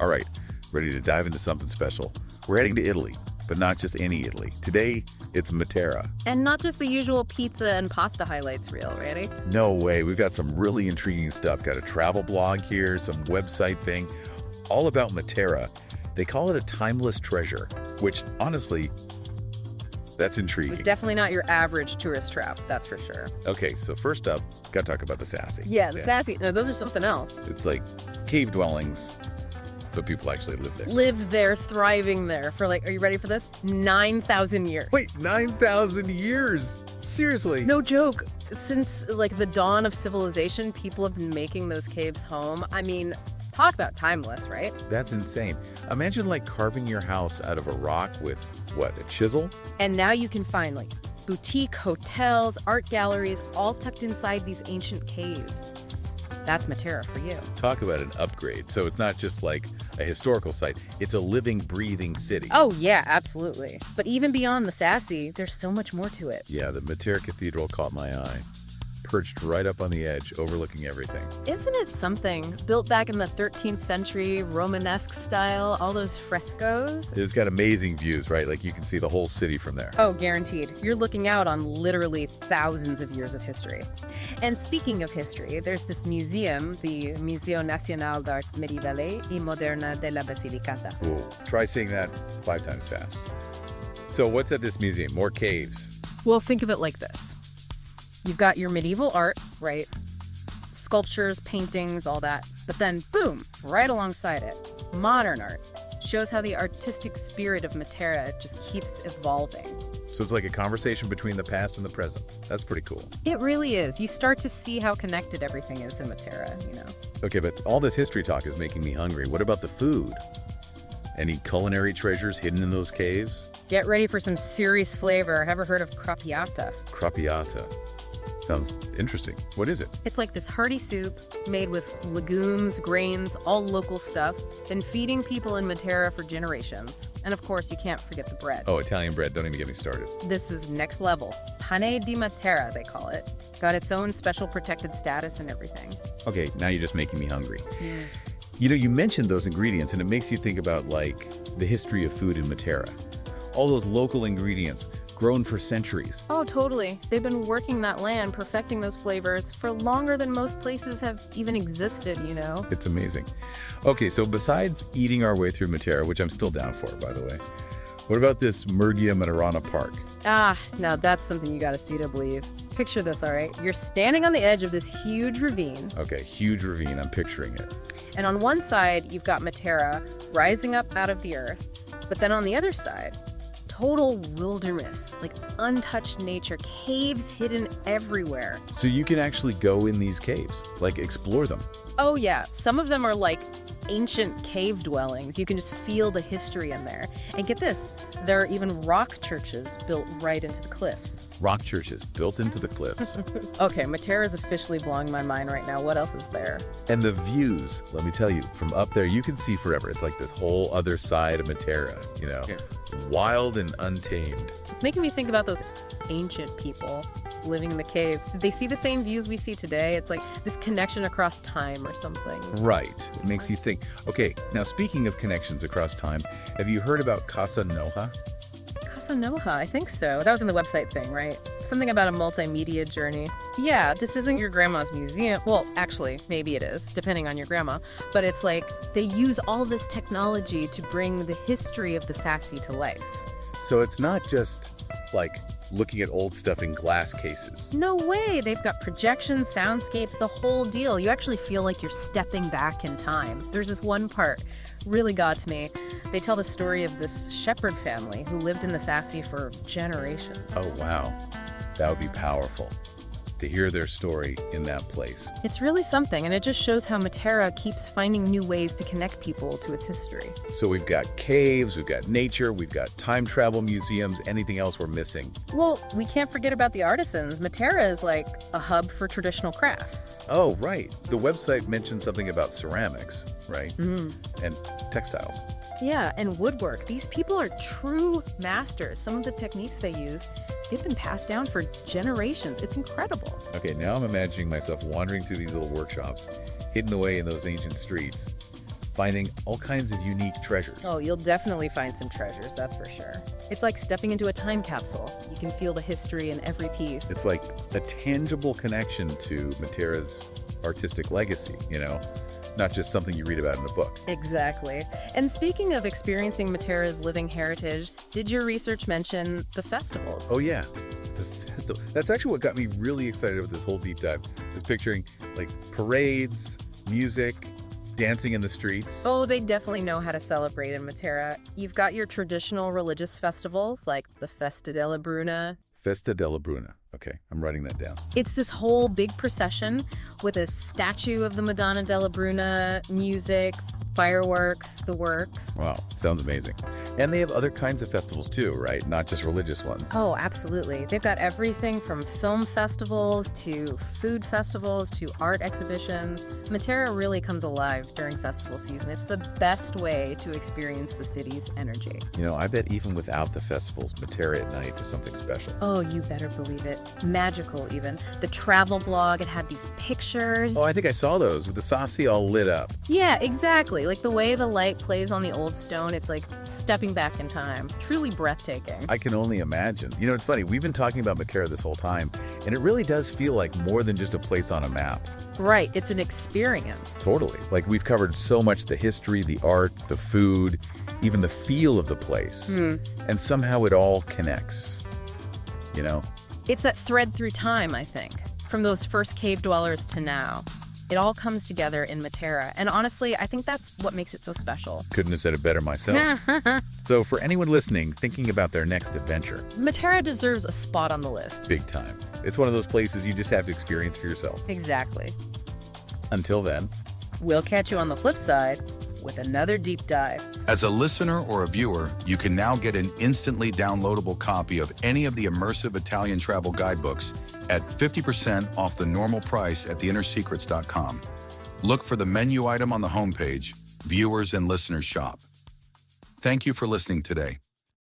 All right, ready to dive into something special. We're heading to Italy, but not just any Italy. Today, it's Matera. And not just the usual pizza and pasta highlights reel, ready? No way, we've got some really intriguing stuff. Got a travel blog here, some website thing, all about Matera. They call it a timeless treasure, which honestly, that's intriguing. Definitely not your average tourist trap, that's for sure. Okay, so first up, gotta talk about the Sassi. Yeah, the Sassi. No, those are something else. It's like cave dwellings, but people actually live there. Live there, thriving there for are you ready for this? 9,000 years. Wait, 9,000 years? Seriously? No joke. Since the dawn of civilization, people have been making those caves home. I mean, talk about timeless, right? That's insane. Imagine carving your house out of a rock with, what, a chisel? And now you can find boutique hotels, art galleries, all tucked inside these ancient caves. That's Matera for you. Talk about an upgrade. So it's not just a historical site, it's a living, breathing city. Oh yeah, absolutely. But even beyond the Sassi, there's so much more to it. Yeah, the Matera Cathedral caught my eye. Perched right up on the edge, overlooking everything. Isn't it something? Built back in the 13th century, Romanesque style, all those frescoes. It's got amazing views, right? You can see the whole city from there. Oh, guaranteed. You're looking out on literally thousands of years of history. And speaking of history, there's this museum, the Museo Nacional d'Art Medievale y Moderna de la Basilicata. Ooh, try saying that 5 times fast. So what's at this museum? More caves? Well, think of it like this. You've got your medieval art, right? Sculptures, paintings, all that. But then, boom, right alongside it, modern art. Shows how the artistic spirit of Matera just keeps evolving. So it's like a conversation between the past and the present. That's pretty cool. It really is. You start to see how connected everything is in Matera, Okay, but all this history talk is making me hungry. What about the food? Any culinary treasures hidden in those caves? Get ready for some serious flavor. Ever heard of crappiata? Crappiata. Sounds interesting. What is it? It's like this hearty soup made with legumes, grains, all local stuff, been feeding people in Matera for generations. And of course, you can't forget the bread. Oh, Italian bread. Don't even get me started. This is next level. Pane di Matera, they call it. Got its own special protected status and everything. Okay, now you're just making me hungry. Yeah. You mentioned those ingredients, and it makes you think about, the history of food in Matera. All those local ingredients, grown for centuries. Oh, totally. They've been working that land, perfecting those flavors for longer than most places have even existed, It's amazing. Okay, so besides eating our way through Matera, which I'm still down for, by the way, what about this Murgia Materana Park? Now that's something you gotta see to believe. Picture this, all right? You're standing on the edge of this huge ravine. Okay, huge ravine. I'm picturing it. And on one side, you've got Matera rising up out of the earth. But then on the other side, total wilderness, untouched nature, caves hidden everywhere. So you can actually go in these caves, explore them. Oh yeah, some of them are ancient cave dwellings. You can just feel the history in there. And get this, there are even rock churches built right into the cliffs. Rock churches built into the cliffs. Okay, Matera is officially blowing my mind right now. What else is there? And the views, let me tell you, from up there, you can see forever. It's like this whole other side of Matera, Yeah. Wild and untamed. It's making me think about those ancient people living in the caves. Did they see the same views we see today? It's like this connection across time or something. Right. It makes you think. Okay, now speaking of connections across time, have you heard about Casa Noja? Casa Noja, I think so. That was in the website thing, right? Something about a multimedia journey. Yeah, this isn't your grandma's museum. Well, actually, maybe it is, depending on your grandma. But it's they use all this technology to bring the history of the Sassi to life. So it's not just looking at old stuff in glass cases. No way. They've got projections, soundscapes, the whole deal. You actually feel like you're stepping back in time. There's this one part really got to me. They tell the story of this shepherd family who lived in the Sassi for generations. Oh, wow. That would be powerful to hear their story in that place. It's really something, and it just shows how Matera keeps finding new ways to connect people to its history. So we've got caves, we've got nature, we've got time travel museums. Anything else we're missing? Well, we can't forget about the artisans. Matera is a hub for traditional crafts. Oh, right. The website mentioned something about ceramics, right? Mm-hmm. And textiles. Yeah, and woodwork. These people are true masters. Some of the techniques they use, they've been passed down for generations. It's incredible. Okay, now I'm imagining myself wandering through these little workshops, hidden away in those ancient streets, finding all kinds of unique treasures. Oh, you'll definitely find some treasures, that's for sure. It's like stepping into a time capsule. You can feel the history in every piece. It's like a tangible connection to Matera's artistic legacy, not just something you read about in a book. Exactly. And speaking of experiencing Matera's living heritage, did your research mention the festivals? Oh, yeah. The festival. That's actually what got me really excited about this whole deep dive. I was picturing like parades, music, dancing in the streets. Oh, they definitely know how to celebrate in Matera. You've got your traditional religious festivals like the Festa della Bruna. Festa della Bruna. Okay, I'm writing that down. It's this whole big procession with a statue of the Madonna della Bruna, music, fireworks, the works. Wow, sounds amazing. And they have other kinds of festivals too, right? Not just religious ones. Oh, absolutely. They've got everything from film festivals to food festivals to art exhibitions. Matera really comes alive during festival season. It's the best way to experience the city's energy. I bet even without the festivals, Matera at night is something special. Oh, you better believe it. Magical, even. The travel blog, it had these pictures. Oh, I think I saw those with the Sassi all lit up. Yeah, exactly. Like the way the light plays on the old stone, it's like stepping back in time. Truly breathtaking. I can only imagine. It's funny, we've been talking about Matera this whole time, and it really does feel like more than just a place on a map. Right, it's an experience. Totally. Like we've covered so much: the history, the art, the food, even the feel of the place. And somehow it all connects, It's that thread through time, I think, from those first cave dwellers to now. It all comes together in Matera, and honestly, I think that's what makes it so special. Couldn't have said it better myself. So for anyone listening, thinking about their next adventure, Matera deserves a spot on the list. big time. It's one of those places you just have to experience for yourself. Exactly. Until then, We'll catch you on the flip side with another deep dive. As a listener or a viewer, you can now get an instantly downloadable copy of any of the immersive Italian travel guidebooks at 50% off the normal price at theinnersecrets.com. Look for the menu item on the homepage, Viewers and Listeners Shop. Thank you for listening today.